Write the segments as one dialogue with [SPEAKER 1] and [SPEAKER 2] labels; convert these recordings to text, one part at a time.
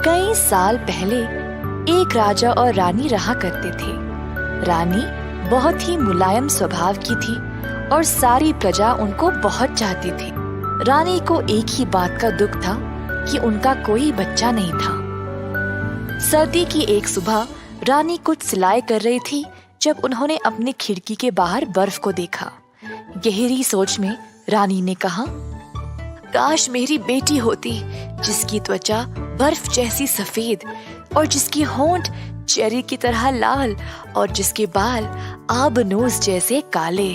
[SPEAKER 1] कई साल पहले एक राजा और रानी रहा करते थे। रानी बहुत ही मुलायम स्वभाव की थी और सारी प्रजा उनको बहुत चाहती थी। रानी को एक ही बात का दुख था कि उनका कोई बच्चा नहीं था। सर्दी की एक सुबह रानी कुछ सिलाई कर रही थी जब उन्होंने अपनी खिड़की के बाहर बर्फ को देखा। गहरी सोच में रानी ने कहा, काश मेरी बेटी होती जिसकी त्वचा बर्फ जैसी सफेद और जिसकी होंठ चेरी की तरह लाल और जिसके बाल आबनूस जैसे काले।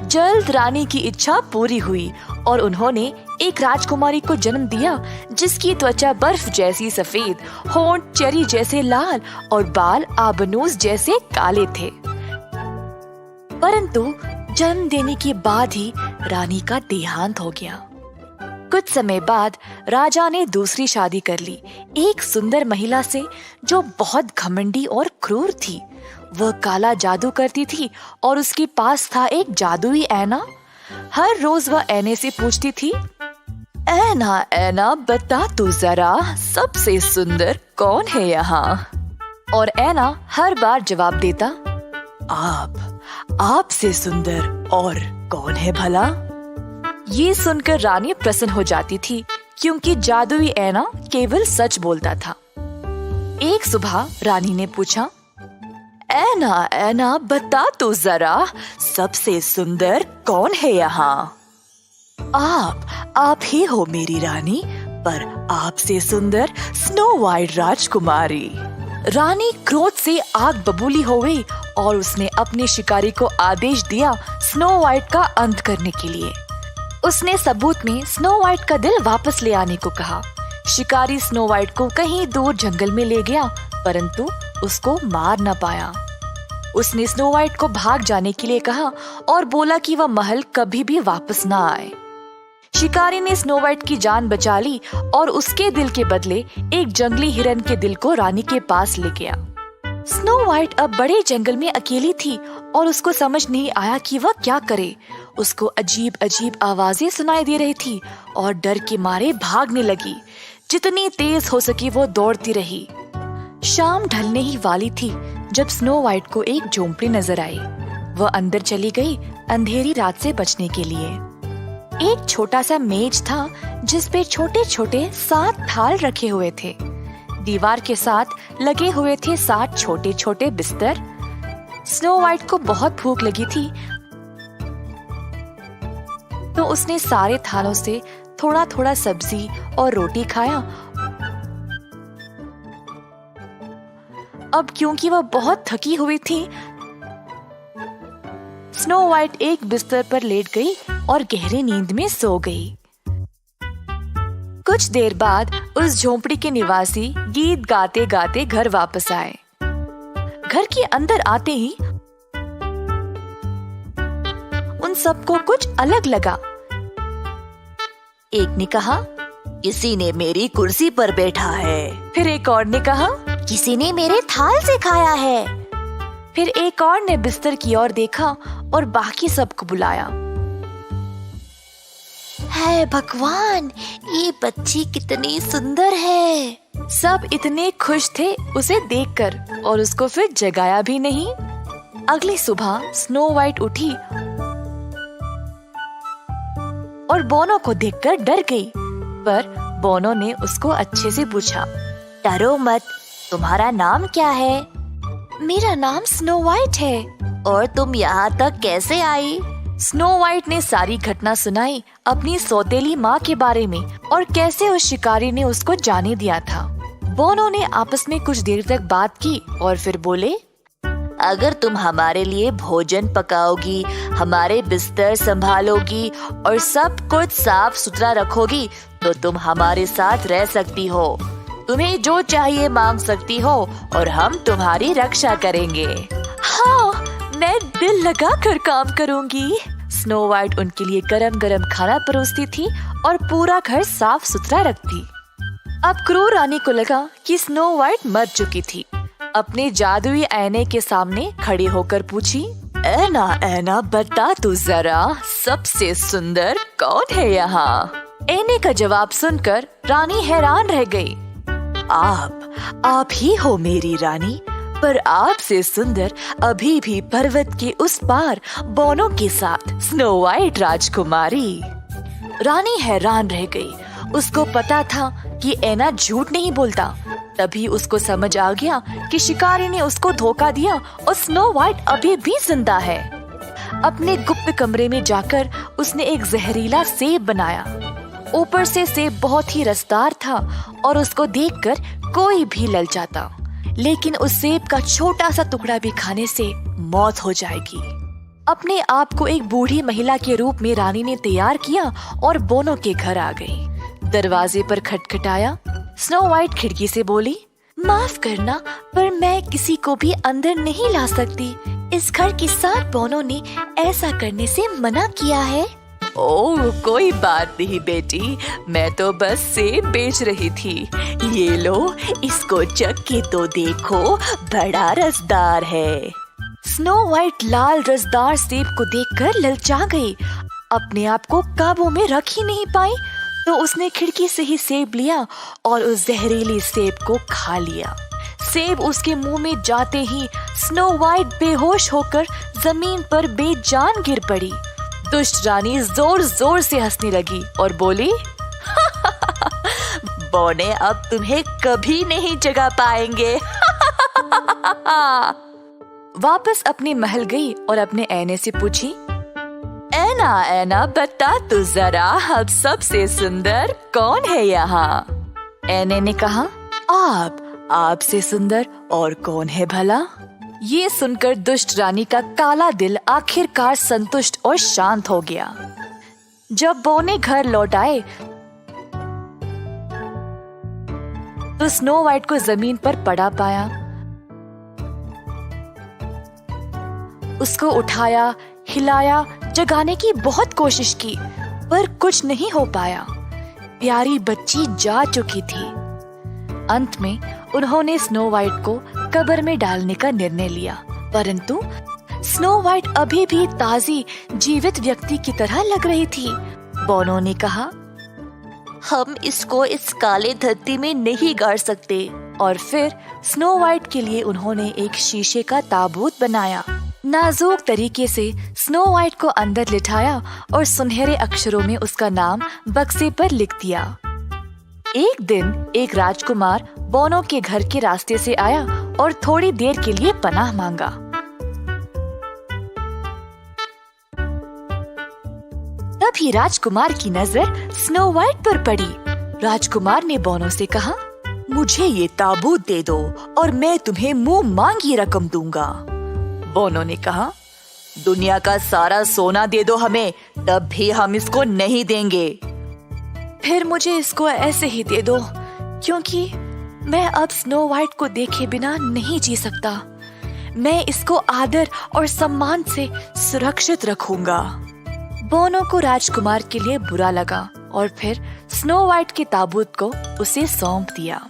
[SPEAKER 1] जल्द रानी की इच्छा पूरी हुई और उन्होंने एक राजकुमारी को जन्म दिया जिसकी त्वचा बर्फ जैसी सफेद, होंठ चेरी जैसे लाल और बाल आबनूस जैसे काले थे। परंतु जन्म देने के बाद ही रानी का देहांत हो गया। कुछ समय बाद राजा ने दूसरी शादी कर ली, एक सुंदर महिला से जो बहुत घमंडी और क्रूर थी। वह काला जादू करती थी और उसके पास था एक जादुई ऐना। हर रोज वह ऐने से पूछती थी, ऐना ऐना बता तू जरा सबसे सुंदर कौन है यहाँ। और ऐना हर बार जवाब देता, आपसे सुंदर और कौन है भला। ये सुनकर रानी प्रसन्न हो जाती थी क्योंकि जादुई ऐना केवल सच बोलता था। एक सुबह रानी ने पूछा, ऐना ऐना बता तो जरा सबसे सुंदर कौन है यहाँ। आप ही हो मेरी रानी, पर आपसे सुंदर स्नो वाइट राजकुमारी। रानी क्रोध से आग बबूली हो गई और उसने अपने शिकारी को आदेश दिया स्नो वाइट का अंत करने के लिए। उसने सबूत में स्नो वाइट का दिल वापस ले आने को कहा। शिकारी स्नो वाइट को कहीं दूर जंगल में ले गया परंतु उसको मार न पाया। उसने स्नो वाइट को भाग जाने के लिए कहा और बोला कि वह महल कभी भी वापस न आए। शिकारी ने स्नो वाइट की जान बचा ली और उसके दिल के बदले एक जंगली हिरन के दिल को रानी के पास ले गया। स्नो वाइट अब बड़े जंगल में अकेली थी और उसको समझ नहीं आया कि वह क्या करे। उसको अजीब अजीब आवाजें सुनाई दे रही थी और डर के मारे भागने लगी। जितनी तेज हो सकी वो दौड़ती रही। शाम ढलने ही वाली थी जब स्नो वाइट को एक झोंपड़ी नजर आई। वह अंदर चली गई अंधेरी रात से बचने के लिए। एक छोटा सा मेज था जिस पे छोटे छोटे 7 थाल रखे हुए थे। दीवार के साथ लगे हुए थे 7 छोटे छोटे बिस्तर। स्नो वाइट को बहुत भूख लगी थी तो उसने सारे थालों से थोड़ा थोड़ा सब्जी और रोटी खाया। अब क्योंकि वह बहुत थकी हुई थी, स्नो वाइट एक बिस्तर पर लेट गई और गहरी नींद में सो गई। कुछ देर बाद उस झोंपड़ी के निवासी गीत गाते गाते घर वापस आए। घर के अंदर आते ही उन सबको कुछ अलग लगा। एक ने कहा, किसी ने मेरी कुर्सी पर बैठा है। फिर एक और ने कहा, किसी ने मेरे थाल से खाया है। फिर एक और ने बिस्तर की ओर देखा और बाकी सबको बुलाया। है भगवान, ये बच्ची कितनी सुंदर है। सब इतने खुश थे उसे देखकर और उसको फिर जगाया भी नहीं। अगली सुबह स्नो वाइट उठी और बोनो को देखकर डर गई, पर बोनो ने उसको अच्छे से पूछा, डरो मत, तुम्हारा नाम क्या है। मेरा नाम स्नो वाइट है। और तुम यहाँ तक कैसे आई। स्नो वाइट ने सारी घटना सुनाई अपनी सौतेली माँ के बारे में और कैसे उस शिकारी ने उसको जाने दिया था। बोनो ने आपस में कुछ देर तक बात की और फिर बोले, अगर तुम हमारे लिए भोजन पकाओगी, हमारे बिस्तर संभालोगी और सब कुछ साफ सुथरा रखोगी तो तुम हमारे साथ रह सकती हो। तुम्हें जो चाहिए मांग सकती हो और हम तुम्हारी रक्षा करेंगे। हाँ, मैं दिल लगा कर काम करूंगी। स्नो वाइट उनके लिए गरम गरम खाना परोसती थी और पूरा घर साफ सुथरा रखती। अब क्रूर रानी को लगा कि स्नो वाइट मर चुकी थी। अपने जादुई ऐने के सामने खड़ी होकर पूछी, ऐना ऐना बता तू जरा सबसे सुंदर कौन है यहाँ। एने का जवाब सुनकर रानी हैरान रह गई। आप ही हो मेरी रानी, पर आपसे सुंदर अभी भी पर्वत के उस पार बोनो के साथ स्नो वाइट राजकुमारी। रानी हैरान रह गई। उसको पता था कि ऐना झूठ नहीं बोलता। तभी उसको समझ आ गया कि शिकारी ने उसको धोखा दिया और स्नो वाइट अभी भी जिंदा है। अपने गुप्त कमरे में जाकर उसने एक जहरीला सेब बनाया। ऊपर से सेब बहुत ही रसदार था और उसको देखकर कोई भी ललचाता, लेकिन उस सेब का छोटा सा टुकड़ा भी खाने से मौत हो जाएगी। अपने आप को एक बूढ़ी महिला के रूप में रानी ने तैयार किया और बोनो के घर आ गई। दरवाजे पर खटखटाया। स्नो वाइट खिड़की से बोली, माफ करना, पर मैं किसी को भी अंदर नहीं ला सकती। इस घर के साथ बोनो ने ऐसा करने से मना किया है। ओह, कोई बात नहीं बेटी, मैं तो बस सेब बेच रही थी। ये लो, इसको चख के तो देखो, बड़ा रसदार है। स्नो वाइट लाल रसदार सेब को देखकर ललचा गई। अपने आप को काबू में रख ही नहीं पाई, तो उसने खिड़की से ही सेब लिया और उस जहरीली सेब को खा लिया। सेब उसके मुंह में जाते ही स्नो वाइट बेहोश होकर जमीन पर बेजान गिर पड़ी। दुष्ट रानी जोर जोर से हंसने लगी और बोली, बोने अब तुम्हें कभी नहीं जगा पाएंगे। वापस अपने महल गई और अपने ऐने से पूछी, ऐना ऐना बता तू जरा, अब सबसे सुंदर कौन है यहाँ? ऐने ने कहा, आपसे सुंदर और कौन है भला? ये सुनकर दुष्ट रानी का काला दिल आखिरकार संतुष्ट और शांत हो गया। जब बोने घर लौट आए तो स्नो वाइट को जमीन पर पड़ा पाया। उसको उठाया, हिलाया, जगाने की बहुत कोशिश की, पर कुछ नहीं हो पाया। प्यारी बच्ची जा चुकी थी। अंत में उन्होंने स्नो वाइट को कब्र में डालने का निर्णय लिया, परंतु स्नो वाइट अभी भी ताजी जीवित व्यक्ति की तरह लग रही थी। बोनो ने कहा, हम इसको इस काले धरती में नहीं गाड़ सकते। और फिर स्नो वाइट के लिए उन्होंने एक शीशे का ताबूत बनाया। नाजुक तरीके से स्नो वाइट को अंदर लिटाया और सुनहरे अक्षरों में उसका नाम बक्से पर लिख दिया। एक दिन एक राजकुमार बोनो के घर के रास्ते से आया और थोड़ी देर के लिए पनाह मांगा। तभी राजकुमार की नजर स्नो वाइट पर पड़ी। राजकुमार ने बोनो से कहा, मुझे ये ताबूत दे दो और मैं तुम्हें मुंह मांगी रकम दूंगा। बोनो ने कहा, दुनिया का सारा सोना दे दो हमें, तब भी हम इसको नहीं देंगे। फिर मुझे इसको ऐसे ही दे दो, क्योंकि मैं अब स्नो वाइट को देखे बिना नहीं जी सकता। मैं इसको आदर और सम्मान से सुरक्षित रखूंगा। बोनो को राजकुमार के लिए बुरा लगा और फिर स्नो वाइट के ताबूत को उसे सौंप दिया।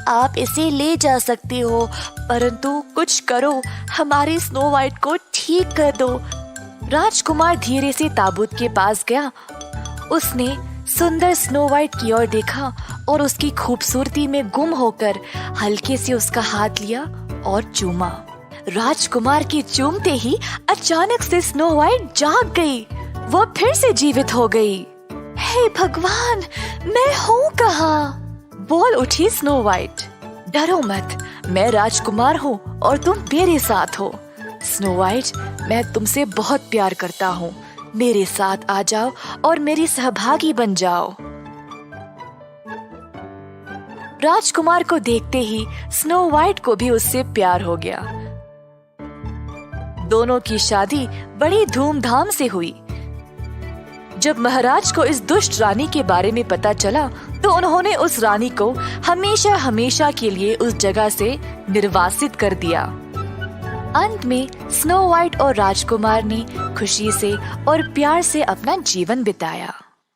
[SPEAKER 1] आप इसे ले जा सकती हो, परंतु कुछ करो, हमारी स्नो वाइट को ठीक कर दो। राजकुमार धीरे से ताबूत के पास गया। उसने सुंदर स्नो वाइट की ओर देखा और उसकी खूबसूरती में गुम होकर हल्के से उसका हाथ लिया और चूमा। राजकुमार के चूमते ही अचानक से स्नो वाइट जाग गई। वो फिर से जीवित हो गई। हे भगवान, मैं हूँ कहाँ? बोल उठी स्नो वाइट। डरो मत, मैं राजकुमार हूँ और तुम मेरे साथ हो। स्नो वाइट, मैं तुमसे बहुत प्यार करता हूँ। मेरे साथ आ जाओ और मेरी सहभागी बन जाओ। राजकुमार को देखते ही स्नो वाइट को भी उससे प्यार हो गया। दोनों की शादी बड़ी धूमधाम से हुई। जब महाराज को इस दुष्ट रानी के बारे में पता चला, तो उन्होंने उस रानी को हमेशा हमेशा के लिए उस जगह से निर्वासित कर दिया। अंत में स्नो वाइट और राजकुमार ने खुशी से और प्यार से अपना जीवन बिताया।